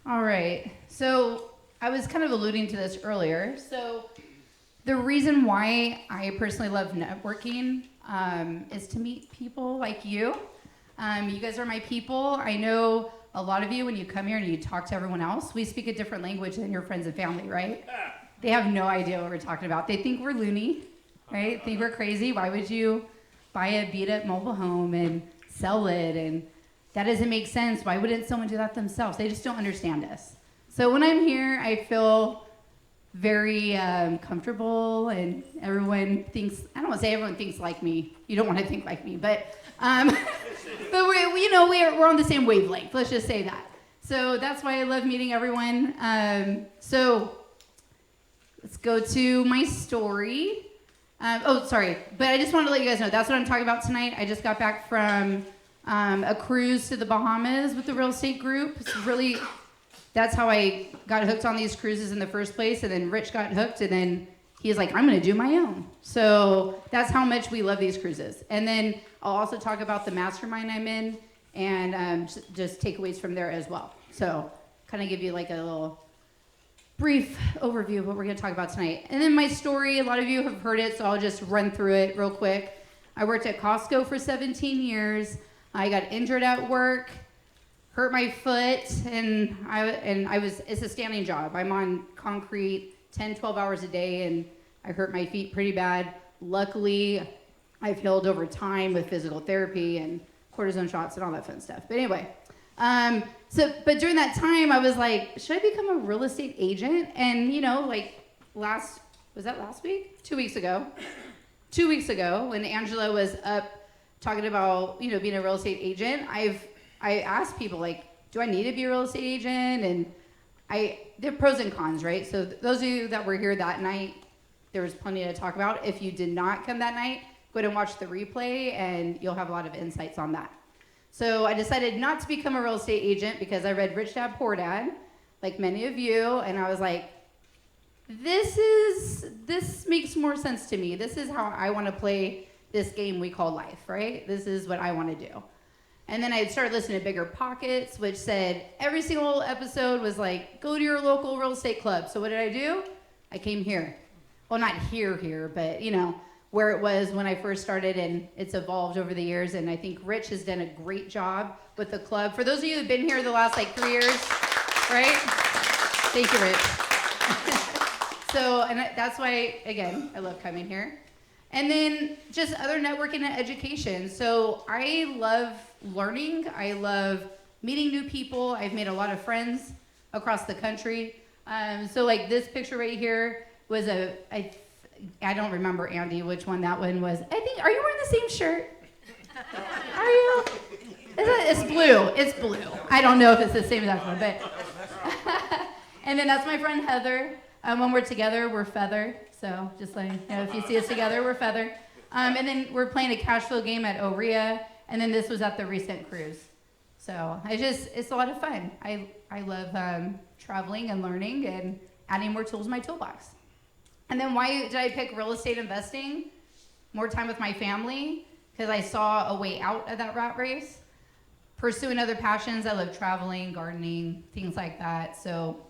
All right. So I was kind of alluding to this earlier. So the reason why I personally love networking is to meet people like you. You guys are my people. I know a lot of you, when you come here and you talk to everyone else, we speak a different language than your friends and family, right? They have no idea what we're talking about. They think we're loony, right? Think we're crazy. Why would you buy a beat-up mobile home and sell it? And that doesn't make sense. Why wouldn't someone do that themselves? They just don't understand us. So when I'm here, I feel very comfortable, and everyone thinks, I don't want to say everyone thinks like me. You don't want to think like me, but we're on the same wavelength. Let's just say that. So that's why I love meeting everyone. So let's go to my story. But I just wanted to let you guys know, that's what I'm talking about tonight. I just got back from a cruise to the Bahamas with the real estate group. It's really, that's how I got hooked on these cruises in the first place. And then Rich got hooked, and then he's like, I'm going to do my own. So that's how much we love these cruises. And then I'll also talk about the Mastermind I'm in, and just takeaways from there as well. So kind of give you like a little brief overview of what we're going to talk about tonight. And then my story, a lot of you have heard it, so I'll just run through it real quick. I worked at Costco for 17 years. I got injured at work, hurt my foot, and it's a standing job. I'm on concrete 10, 12 hours a day, and I hurt my feet pretty bad. Luckily, I've healed over time with physical therapy and cortisone shots and all that fun stuff. But anyway, but during that time, I was like, should I become a real estate agent? And, was that last week? 2 weeks ago. 2 weeks ago, when Angela was up talking about, being a real estate agent, I asked people, like, do I need to be a real estate agent? And there are pros and cons, right? So those of you that were here that night, there was plenty to talk about. If you did not come that night, go ahead and watch the replay, and you'll have a lot of insights on that. So I decided not to become a real estate agent because I read Rich Dad, Poor Dad, like many of you, and I was like, this makes more sense to me. This is how I want to play this game we call life, right? This is what I want to do. And then I started listening to Bigger Pockets, which said every single episode was like, go to your local real estate club. So what did I do? I came here. Well, not here, but where it was when I first started, and it's evolved over the years. And I think Rich has done a great job with the club. For those of you who've been here the last 3 years, right? Thank you, Rich. That's why, again, I love coming here. And then just other networking and education. So I love learning. I love meeting new people. I've made a lot of friends across the country. So this picture right here was I don't remember, Andy, which one that one was. Are you wearing the same shirt? Are you? It's blue. It's blue. I don't know if it's the same as that one, but. And then that's my friend Heather. When we're together, we're feather. So just if you see us together, we're feather. And then we're playing a cash flow game at Oria. And then this was at the recent cruise. So it's a lot of fun. I love traveling and learning and adding more tools to my toolbox. And then why did I pick real estate investing? More time with my family, because I saw a way out of that rat race. Pursuing other passions. I love traveling, gardening, things like that. So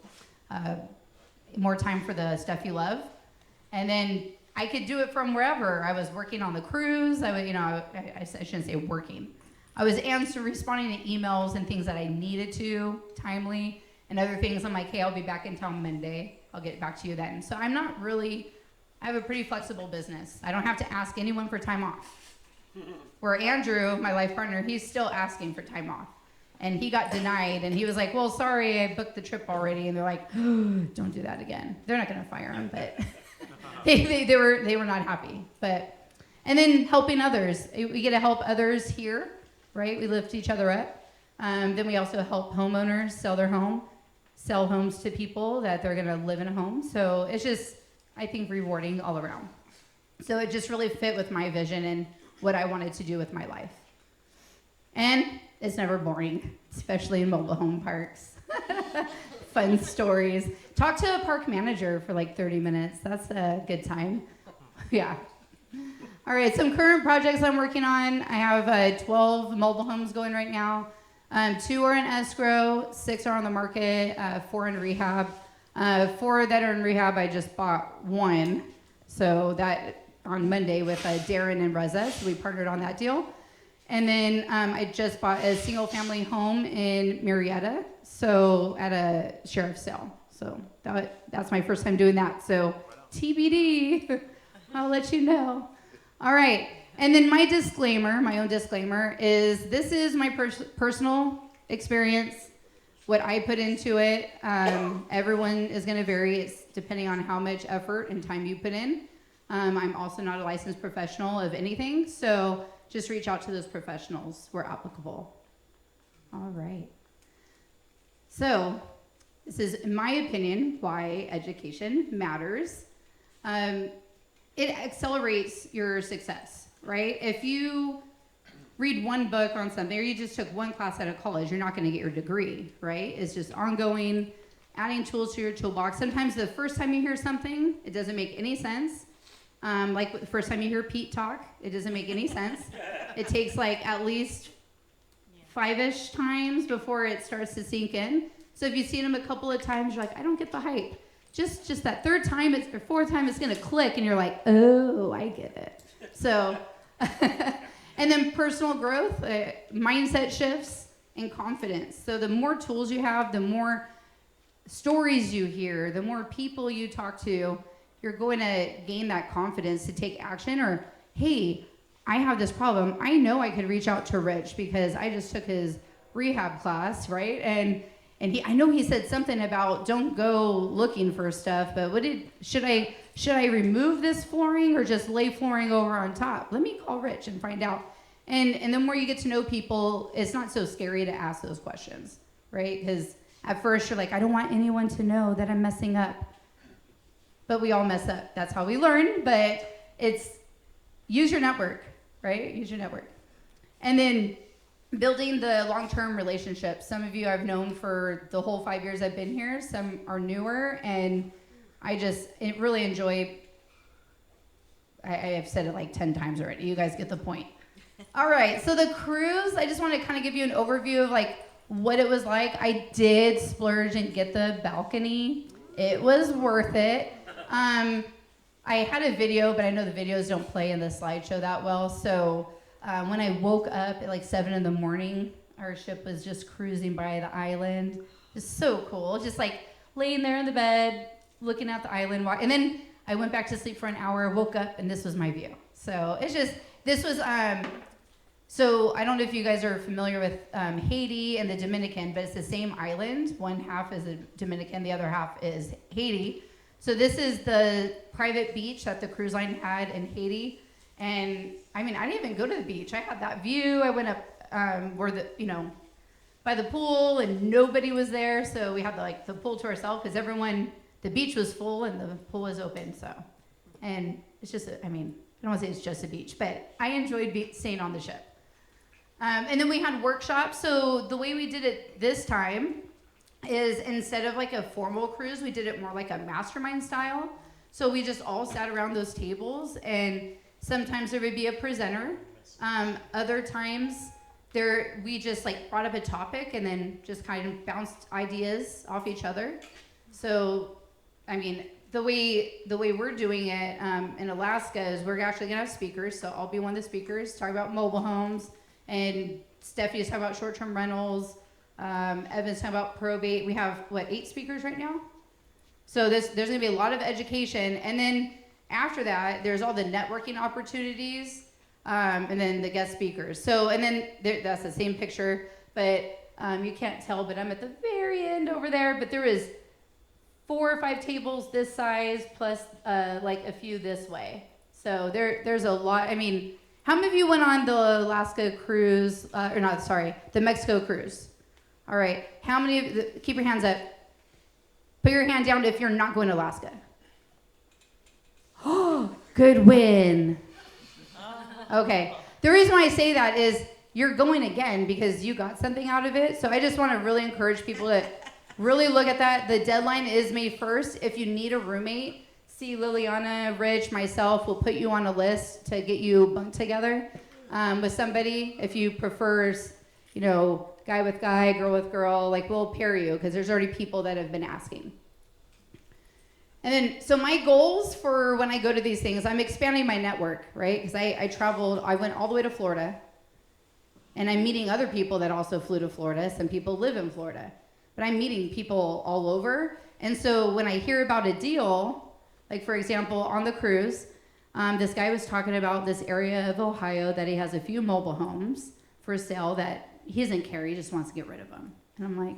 more time for the stuff you love. And then I could do it from wherever. I was working on the cruise. I shouldn't say working. I was responding to emails and things that I needed to, timely, and other things. I'm like, hey, I'll be back in town Monday. I'll get back to you then. So I have a pretty flexible business. I don't have to ask anyone for time off. Where Andrew, my life partner, he's still asking for time off. And he got denied, and he was like, well, sorry, I booked the trip already. And they're like, oh, don't do that again. They're not going to fire him, but they were not happy. And then helping others. We get to help others here, right? We lift each other up. Then we also help homeowners sell homes to people that they're going to live in a home. So it's just, I think, rewarding all around. So it just really fit with my vision and what I wanted to do with my life. And it's never boring, especially in mobile home parks. Fun stories. Talk to a park manager for 30 minutes. That's a good time. Yeah. All right, some current projects I'm working on. I have 12 mobile homes going right now. 2 are in escrow, 6 are on the market, 4 in rehab. 4 that are in rehab, I just bought 1. So that on Monday with Darren and Reza, so we partnered on that deal. And then I just bought a single family home in Marietta, so at a sheriff's sale. So that's my first time doing that. So TBD, I'll let you know. All right. And then my disclaimer, my own disclaimer, is this is my personal experience, what I put into it. Everyone is going to vary. It's depending on how much effort and time you put in. I'm also not a licensed professional of anything, so just reach out to those professionals where applicable. All right. So this is, in my opinion, why education matters. It accelerates your success, right? If you read one book on something, or you just took one class out of college, you're not going to get your degree, right? It's just ongoing, adding tools to your toolbox. Sometimes the first time you hear something, it doesn't make any sense. Like the first time you hear Pete talk, it doesn't make any sense. It takes like at least 5-ish times before it starts to sink in. So if you've seen him a couple of times, you're like, I don't get the hype. Just that third time, or fourth time, it's gonna click, and you're like, oh, I get it. So, and then personal growth, mindset shifts, and confidence. So the more tools you have, the more stories you hear, the more people you talk to, you're going to gain that confidence to take action. Or, hey, I have this problem. I know I could reach out to Rich because I just took his rehab class, right? And I know he said something about don't go looking for stuff, but should I remove this flooring or just lay flooring over on top? Let me call Rich and find out. And the more you get to know people, it's not so scary to ask those questions, right? Because at first you're like, I don't want anyone to know that I'm messing up. But we all mess up. That's how we learn. But it's use your network, right? Use your network. And then building the long-term relationships. Some of you I've known for the whole 5 years I've been here. Some are newer. And I really enjoy, I have said it like 10 times already. You guys get the point. All right. So the cruise, I just want to kind of give you an overview of like what it was like. I did splurge and get the balcony. It was worth it. I had a video, but I know the videos don't play in the slideshow that well. So when I woke up at like 7 in the morning, our ship was just cruising by the island. Just so cool. Just like laying there in the bed, looking at the island. And then I went back to sleep for an hour, woke up, and this was my view. So so I don't know if you guys are familiar with Haiti and the Dominican, but it's the same island. One half is the Dominican, the other half is Haiti. So this is the private beach that the cruise line had in Haiti. And I mean, I didn't even go to the beach. I had that view. I went up by the pool and nobody was there. So we had the pool to ourselves because the beach was full and the pool was open. So, and it's just, I don't want to say it's just a beach, but I enjoyed staying on the ship. And then we had workshops. So the way we did it this time is instead of like a formal cruise, we did it more like a mastermind style. So we just all sat around those tables, and sometimes there would be a presenter. Other times we just like brought up a topic and then just kind of bounced ideas off each other. So, the way we're doing it in Alaska is we're actually gonna have speakers. So I'll be one of the speakers, talk about mobile homes, and Steffi's talking about short-term rentals. Evan's talking about probate. We have 8 speakers right now? So there's gonna be a lot of education. And then after that, there's all the networking opportunities, and then the guest speakers. So, and then that's the same picture, but you can't tell, but I'm at the very end over there, but there is 4 or 5 tables this size plus like a few this way. So there's a lot. How many of you went on the Alaska cruise, the Mexico cruise? All right, how many of you, keep your hands up. Put your hand down if you're not going to Alaska. Oh, good win. Okay, the reason why I say that is you're going again because you got something out of it. So I just want to really encourage people to really look at that. The deadline is May 1st. If you need a roommate, see Liliana, Rich, myself, we'll put you on a list to get you bunked together with somebody. If you prefer, guy with guy, girl with girl, like we'll pair you because there's already people that have been asking. And then, so my goals for when I go to these things, I'm expanding my network, right? Because I traveled, I went all the way to Florida, and I'm meeting other people that also flew to Florida. Some people live in Florida, but I'm meeting people all over. And so when I hear about a deal, like for example, on the cruise, this guy was talking about this area of Ohio that he has a few mobile homes for sale that he doesn't care, he just wants to get rid of them. And I'm like,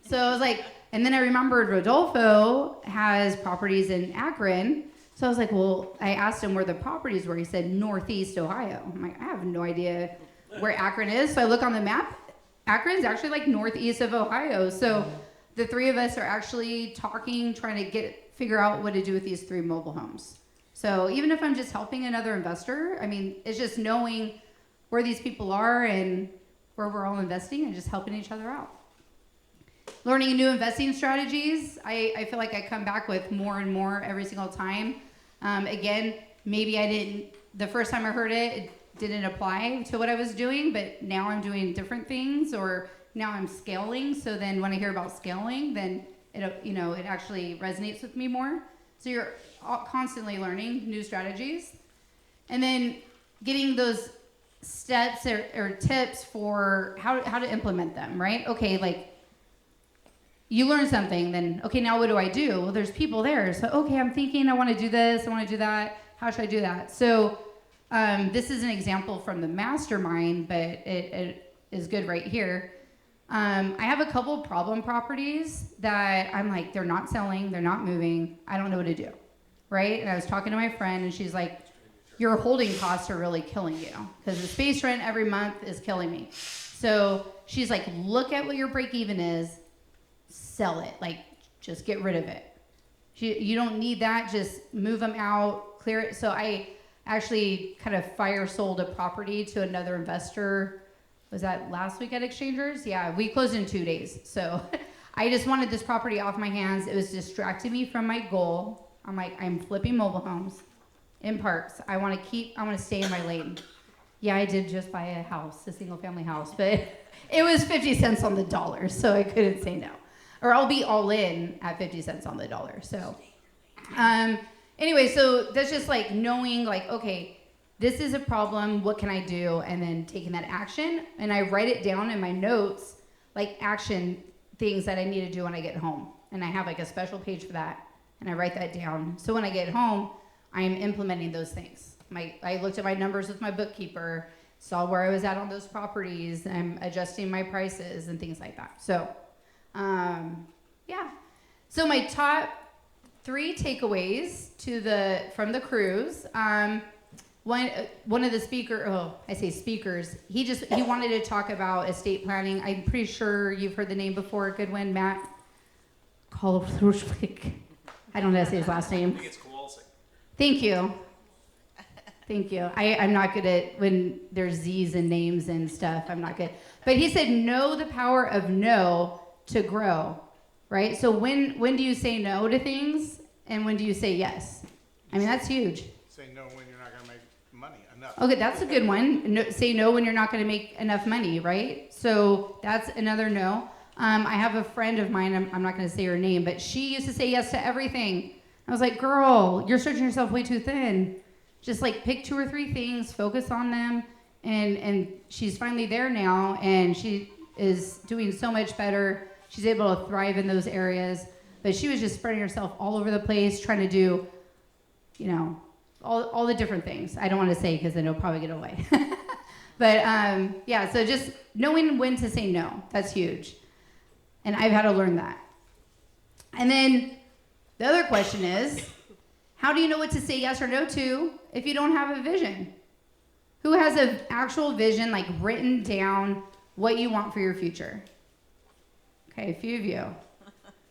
So I was like, and then I remembered Rodolfo has properties in Akron. So I was like, well, I asked him where the properties were. He said Northeast Ohio. I'm like, I have no idea where Akron is. So I look on the map. Akron's actually like northeast of Ohio. So the three of us are actually talking, trying to figure out what to do with these 3 mobile homes. So even if I'm just helping another investor, I mean, it's just knowing where these people are and where we're all investing and just helping each other out. Learning new investing strategies, I feel like I come back with more and more every single time. Again, maybe the first time I heard it didn't apply to what I was doing, but now I'm doing different things, or now I'm scaling. So then when I hear about scaling, then it actually resonates with me more. So you're constantly learning new strategies. And then getting those steps or tips for how to implement them, right? Okay, like you learn something, then, okay, now what do I do? Well, there's people there. So, okay, I'm thinking I want to do this, I want to do that. How should I do that? So this is an example from the Mastermind, but it is good right here. I have a couple problem properties that I'm like, they're not selling, they're not moving. I don't know what to do, right? And I was talking to my friend, and she's like, your holding costs are really killing you because the space rent every month is killing me. So she's like, look at what your break even is, sell it, like just get rid of it. You don't need that, just move them out, clear it. So I actually kind of fire sold a property to another investor. Was that last week at Exchangers? Yeah, we closed in 2 days. So I just wanted this property off my hands. It was distracting me from my goal. I'm like, I'm flipping mobile homes in parks. I want to stay in my lane. Yeah, I did just buy a single family house, but it was 50 cents on the dollar, so I couldn't say no. Or I'll be all in at 50 cents on the dollar. So anyway, so that's just like knowing like, okay, this is a problem, what can I do? And then taking that action. And I write it down in my notes, like action things that I need to do when I get home. And I have like a special page for that. And I write that down. So when I get home, I'm implementing those things. I looked at my numbers with my bookkeeper, saw where I was at on those properties. I'm adjusting my prices and things like that. So yeah. So my top 3 takeaways from the cruise. One of the speakers, he wanted to talk about estate planning. I'm pretty sure you've heard the name before. Goodwin, Matt. I don't know how to say his last name. I think it's Kowalski. Thank you. Thank you. I'm not good at when there's Z's and names and stuff. I'm not good. But he said, know the power of no to grow, right? So when do you say no to things, and when do you say yes? I mean, that's huge. Say no when you're not going to make money enough. Okay, that's a good one. No, say no when you're not going to make enough money, right? So that's another no. I have a friend of mine, I'm not going to say her name, but she used to say yes to everything. I was like, girl, you're stretching yourself way too thin. Just like pick 2 or 3 things, focus on them, and she's finally there now, and she is doing so much better. She's able to thrive in those areas, but she was just spreading herself all over the place, trying to do, all the different things. I don't want to say because then it'll probably get away. But yeah, so just knowing when to say no, that's huge. And I've had to learn that. And then the other question is, how do you know what to say yes or no to if you don't have a vision? Who has an actual vision, like written down what you want for your future? Okay, a few of you.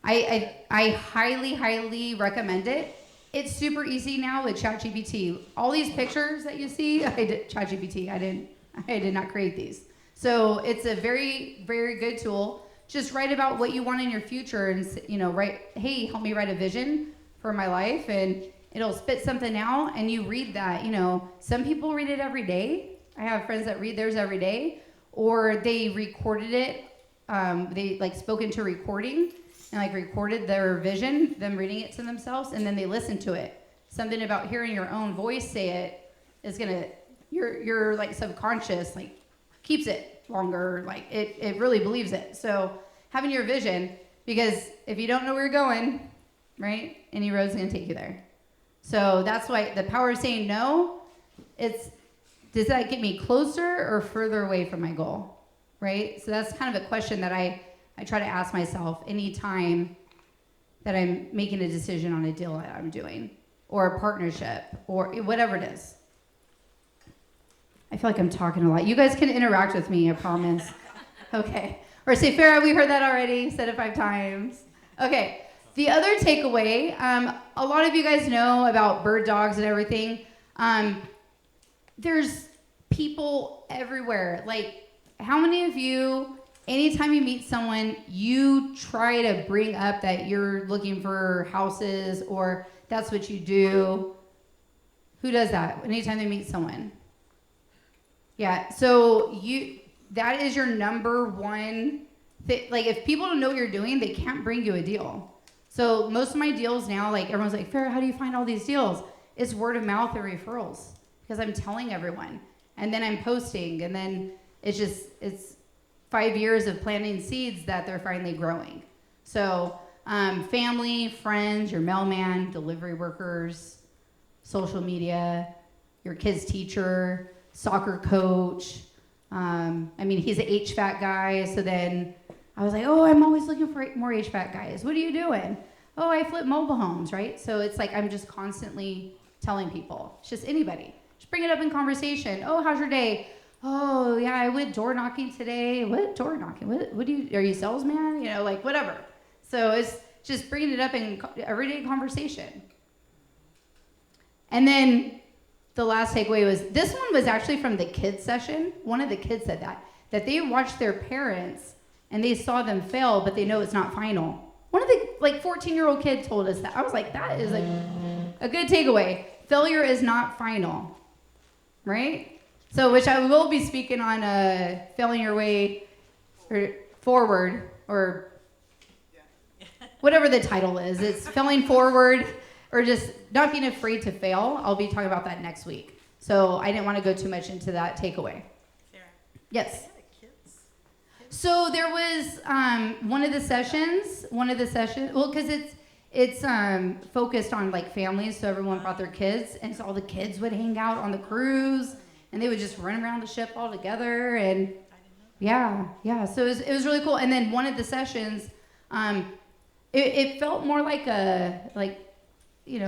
I highly, highly recommend it. It's super easy now with ChatGPT. All these pictures that you see, ChatGPT, I did not create these. So it's a very, very good tool. Just write about what you want in your future and, write, hey, help me write a vision for my life, and it'll spit something out, and you read that. Some people read it every day. I have friends that read theirs every day, or they recorded it. They like spoke into recording and like recorded their vision, them reading it to themselves, and then they listened to it. Something about hearing your own voice say it is gonna, your like subconscious like keeps it longer, like it really believes it. So having your vision, because if you don't know where you're going, right, any road's gonna take you there. So that's why the power of saying no, does that get me closer or further away from my goal? Right? So that's kind of a question that I try to ask myself anytime that I'm making a decision on a deal that I'm doing, or a partnership, or whatever it is. I feel like I'm talking a lot. You guys can interact with me, I promise. Okay. Or say, Farrah, we heard that already. Said it 5 times. Okay. The other takeaway, a lot of you guys know about bird dogs and everything. There's people everywhere. Like, how many of you, anytime you meet someone, you try to bring up that you're looking for houses or that's what you do? Who does that anytime they meet someone? Yeah, so that is your number one thing. Like, if people don't know what you're doing, they can't bring you a deal. So most of my deals now, like, everyone's like, Farrah, how do you find all these deals? It's word of mouth and referrals, because I'm telling everyone. And then I'm posting, and then it's 5 years of planting seeds that they're finally growing. So family, friends, your mailman, delivery workers, social media, your kid's teacher, soccer coach. I mean, he's an HVAC guy, so then I was like, oh, I'm always looking for more HVAC guys. What are you doing? Oh, I flip mobile homes, right? So it's like I'm just constantly telling people. It's just anybody. Just bring it up in conversation. Oh, how's your day? Oh, yeah, I went door knocking today. What door knocking? What do you, are you a salesman? You know, like whatever. So it's just bringing it up in everyday conversation. And then the last takeaway was, this one was actually from the kids session. One of the kids said that they watched their parents and they saw them fail, but they know it's not final. One of the 14-year-old kid told us that. I was like, that is a good takeaway. Failure is not final, right? So, which I will be speaking on failing your way or forward, or whatever the title is. It's failing forward, or just not being afraid to fail. I'll be talking about that next week. So I didn't want to go too much into that takeaway. Sarah. Yes. So there was one of the sessions, well, because it's focused on like families, so everyone brought their kids, and so all the kids would hang out on the cruise, and they would just run around the ship all together, and yeah, so it was really cool. And then one of the sessions, it felt more like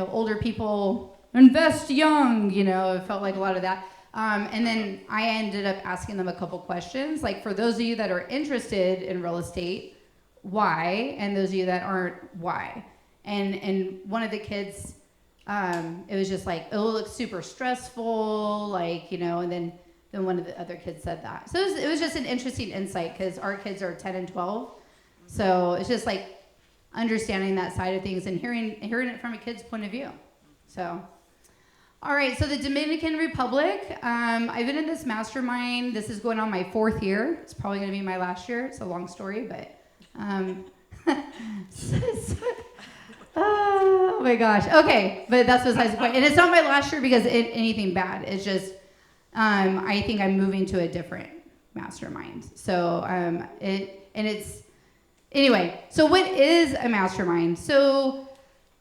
older people invest young, it felt like a lot of that. And then I ended up asking them a couple questions, like for those of you that are interested in real estate, why? And those of you that aren't, why? And one of the kids, it was just like, it looks super stressful, and then one of the other kids said that. So it was just an interesting insight, because our kids are 10 and 12. So it's just like understanding that side of things and hearing it from a kid's point of view. So, all right, so the Dominican Republic, I've been in this mastermind. This is going on my 4th year. It's probably going to be my last year. It's a long story, but oh my gosh. Okay, but that's besides the point. And it's not my last year because anything bad. It's just I think I'm moving to a different mastermind. So anyway. So what is a mastermind? So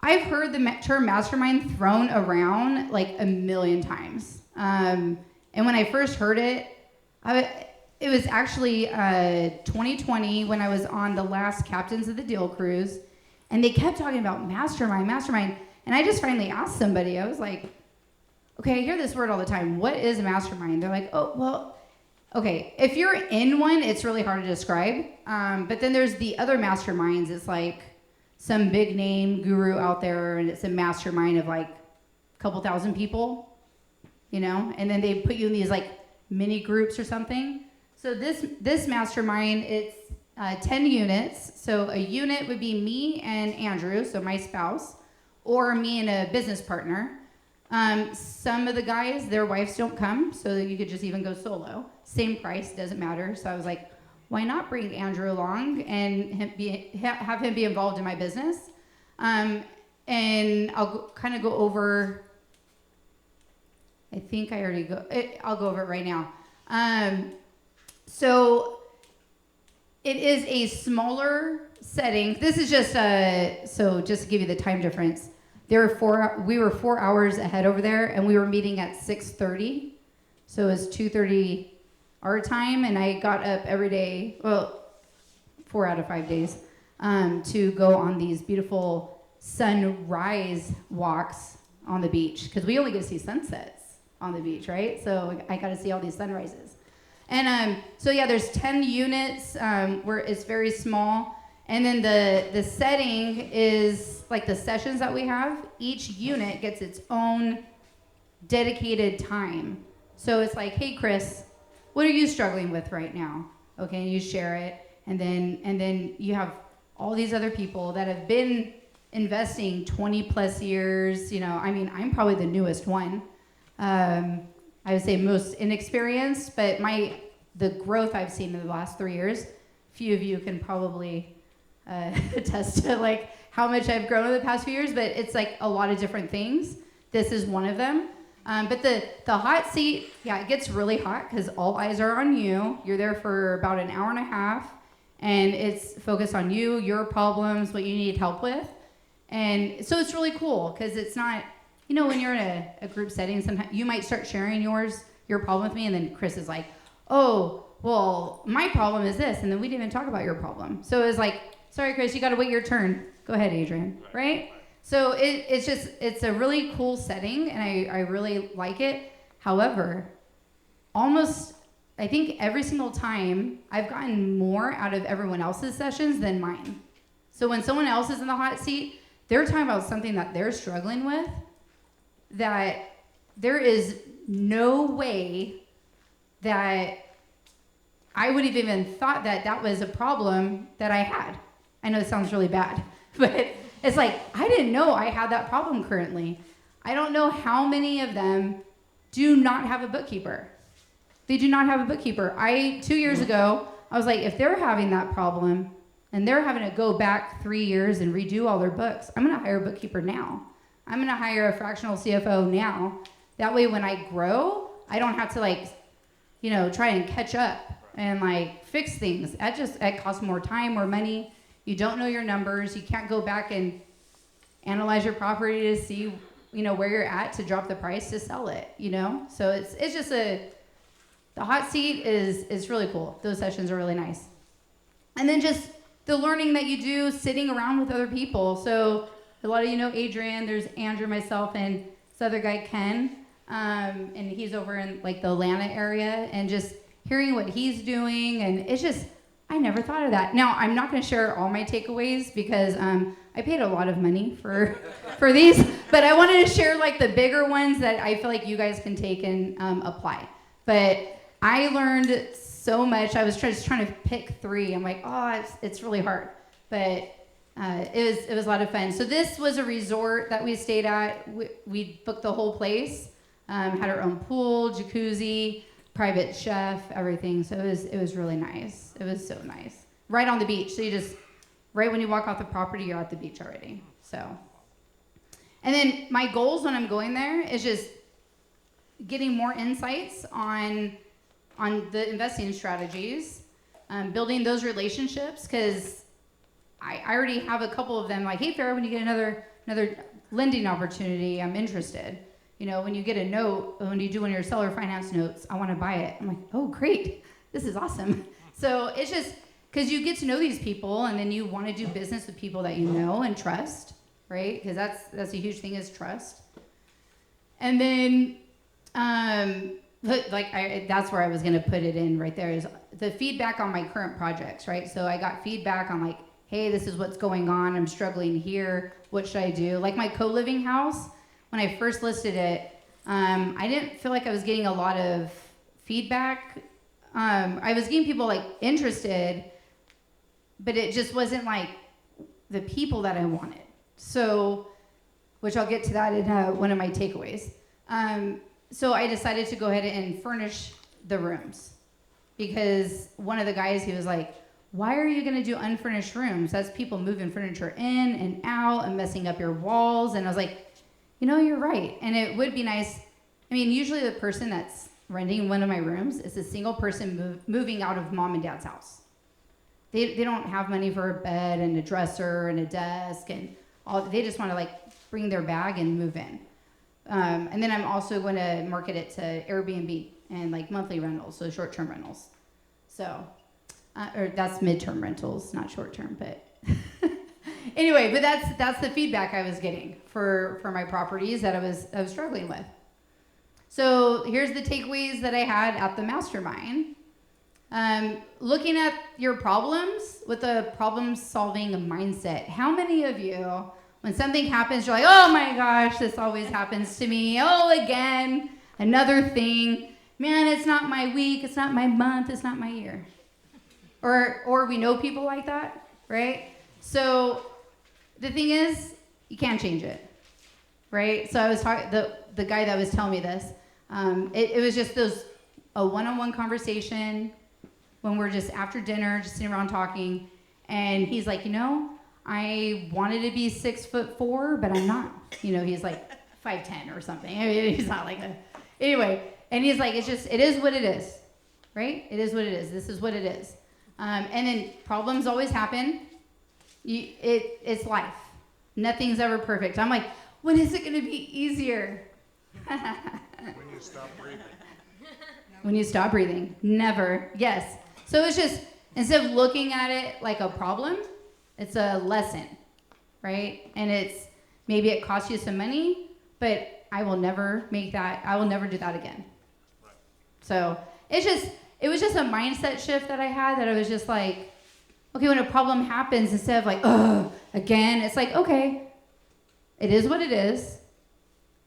I've heard the term mastermind thrown around like a million times. And when I first heard it, it was actually 2020 when I was on the last Captains of the Deal cruise, and they kept talking about mastermind. And I just finally asked somebody, I was like, okay, I hear this word all the time. What is a mastermind? They're like, oh, well, okay, if you're in one, it's really hard to describe. But then there's the other masterminds. It's like some big name guru out there, and it's a mastermind of like a couple thousand people, and then they put you in these like mini groups or something. So this mastermind, it's 10 units. So a unit would be me and Andrew, so my spouse, or me and a business partner. Some of the guys, their wives don't come, so you could just even go solo. Same price, doesn't matter. So I was like, why not bring Andrew along and have him be involved in my business? And I'll kind of go over, I think I already I'll go over it right now. So it is a smaller setting. This is just, so just to give you the time difference. We were 4 hours ahead over there, and we were meeting at 6:30. So it was 2:30 our time, and I got up every day, well, 4 out of 5 days, to go on these beautiful sunrise walks on the beach, because we only get to see sunsets on the beach, right? So I got to see all these sunrises. And so yeah, there's 10 units where it's very small. And then the setting is like the sessions that we have. Each unit gets its own dedicated time. So it's like, hey, Chris, what are you struggling with right now? Okay, and you share it. And then you have all these other people that have been investing 20 plus years. You know, I mean, I'm probably the newest one. I would say most inexperienced, but the growth I've seen in the last 3 years, few of you can probably attest to like how much I've grown in the past few years, but it's like a lot of different things. This is one of them. But the hot seat, yeah, it gets really hot because all eyes are on you. You're there for about an hour and a half, and it's focused on you, your problems, what you need help with. And so it's really cool because it's not, you know, when you're in a group setting, sometimes you might start sharing your problem with me, and then Chris is like, oh, well, my problem is this, and then we didn't even talk about your problem. So it was like, sorry, Chris, you got to wait your turn. Go ahead, Adrian, right? So it's a really cool setting, and I really like it. However, almost, I think every single time, I've gotten more out of everyone else's sessions than mine. So when someone else is in the hot seat, they're talking about something that they're struggling with, that there is no way that I would have even thought that was a problem that I had. I know it sounds really bad, but it's like, I didn't know I had that problem currently. I don't know how many of them do not have a bookkeeper. They do not have a bookkeeper. 2 years ago, I was like, if they're having that problem and they're having to go back 3 years and redo all their books, I'm gonna hire a bookkeeper now. I'm gonna hire a fractional CFO now. That way when I grow, I don't have to like, you know, try and catch up and like fix things. It costs more time, more money. You don't know your numbers. You can't go back and analyze your property to see, you know, where you're at to drop the price to sell it, you know? So it's just the hot seat is really cool. Those sessions are really nice. And then just the learning that you do sitting around with other people. So a lot of you know Adrian, there's Andrew, myself, and this other guy, Ken. And he's over in like the Atlanta area, and just hearing what he's doing, and it's just, I never thought of that. Now, I'm not going to share all my takeaways because I paid a lot of money for these, but I wanted to share like the bigger ones that I feel like you guys can take and apply. But I learned so much. I was just trying to pick 3. I'm like, oh, it's really hard, but it was a lot of fun. So this was a resort that we stayed at. We booked the whole place, had our own pool, jacuzzi, private chef, everything. So it was really nice. It was so nice. Right on the beach. So you just, right when you walk off the property, you're at the beach already. So, and then my goals when I'm going there is just getting more insights on the investing strategies, building those relationships, because I already have a couple of them like, hey, Farrah, when you get another lending opportunity, I'm interested. You know, when you get a note, when you do one of your seller finance notes, I want to buy it. I'm like, oh, great. This is awesome. So it's just because you get to know these people, and then you want to do business with people that you know and trust, right? Because that's a huge thing, is trust. And then, that's where I was going to put it in right there, is the feedback on my current projects, right? So I got feedback on like, hey, this is what's going on. I'm struggling here. What should I do? Like my co-living house, when I first listed it, I didn't feel like I was getting a lot of feedback. I was getting people like interested, but it just wasn't like the people that I wanted. So, which I'll get to that in one of my takeaways. So I decided to go ahead and furnish the rooms because one of the guys, he was like, why are you going to do unfurnished rooms? That's people moving furniture in and out and messing up your walls. And I was like, you're right. And it would be nice. I mean, usually the person that's renting one of my rooms is a single person moving out of mom and dad's house. They don't have money for a bed and a dresser and a desk and all. They just want to like bring their bag and move in. And then I'm also going to market it to Airbnb and like monthly rentals, so short-term rentals. So, or that's midterm rentals, not short-term, but anyway, but that's the feedback I was getting for my properties that I was struggling with. So here's the takeaways that I had at the Mastermind. Looking at your problems with a problem-solving mindset. How many of you, when something happens, you're like, oh my gosh, this always happens to me. Oh, again, another thing. Man, it's not my week, it's not my month, it's not my year. Or we know people like that, right? So the thing is, you can't change it, right? So I was talking, the guy that was telling me this, it was just a one-on-one conversation when we're just after dinner, just sitting around talking, and he's like, I wanted to be 6'4", but I'm not. He's like 5'10" or something. I mean, he's not like that. Anyway, and he's like, it is what it is, right? It is what it is. This is what it is. And then problems always happen. It's life. Nothing's ever perfect. I'm like, when is it going to be easier? When you stop breathing. When you stop breathing. Never. Yes. So it's just, instead of looking at it like a problem, it's a lesson, right? And maybe it costs you some money, but I will never do that again. Right. So it was just a mindset shift that I had, that I was just like, okay, when a problem happens, instead of like, oh, again, it's like, okay, it is what it is.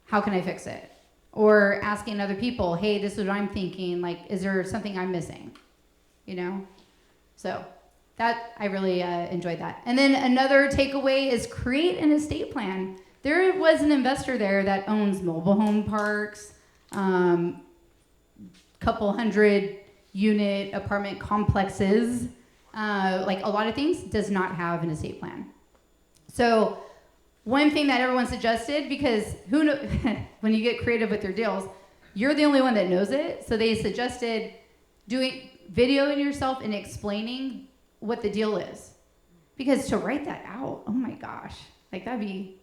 How can I fix it? Or asking other people, hey, this is what I'm thinking. Like, is there something I'm missing? So that, I really enjoyed that. And then another takeaway is create an estate plan. There was an investor there that owns mobile home parks, couple hundred unit apartment complexes, like a lot of things, does not have an estate plan. So one thing that everyone suggested, because when you get creative with your deals, you're the only one that knows it. So they suggested videoing yourself and explaining what the deal is. Because to write that out, oh my gosh, like that'd be,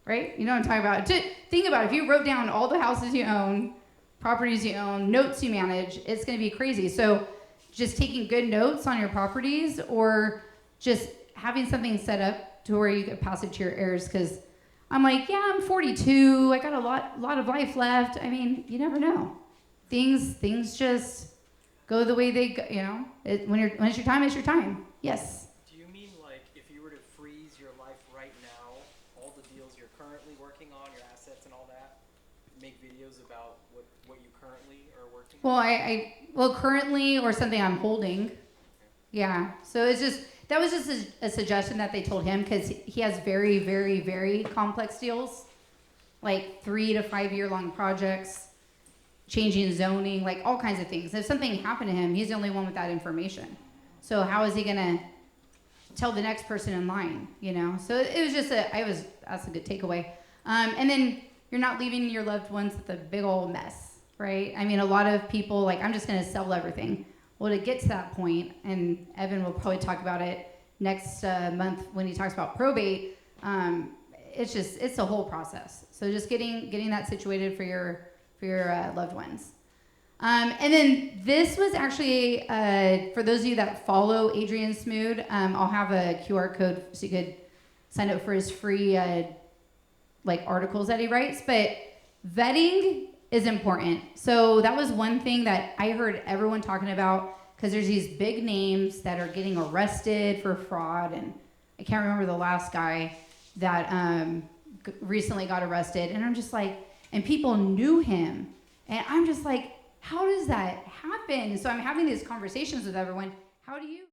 right? You know what I'm talking about? Think about it. If you wrote down all the houses you own, properties you own, notes you manage, it's going to be crazy. So just taking good notes on your properties, or just having something set up to where you could pass it to your heirs. Because I'm like, yeah, I'm 42. I got a lot of life left. I mean, you never know. Things just go the way they go. When it's your time, it's your time. Yes. Do you mean like if you were to freeze your life right now, all the deals you're currently working on, your assets and all that, make videos about what you currently are working on? Well, currently, or something I'm holding. Yeah. So that was just a suggestion that they told him, because he has very, very, very complex deals, like 3 to 5 year long projects, changing zoning, like all kinds of things. If something happened to him, he's the only one with that information. So how is he gonna tell the next person in line? So it was just that's a good takeaway. And then you're not leaving your loved ones with a big old mess, right? I mean, a lot of people like, I'm just gonna sell everything. Well, to get to that point, and Evan will probably talk about it next month when he talks about probate, it's a whole process. So just getting that situated for your loved ones. And then this was actually, for those of you that follow Adrian Smood, I'll have a QR code so you could sign up for his free articles that he writes. But vetting is important. So that was one thing that I heard everyone talking about, because there's these big names that are getting arrested for fraud, and I can't remember the last guy that recently got arrested, and I'm just like, and people knew him, and I'm just like, how does that happen? So I'm having these conversations with everyone. How do you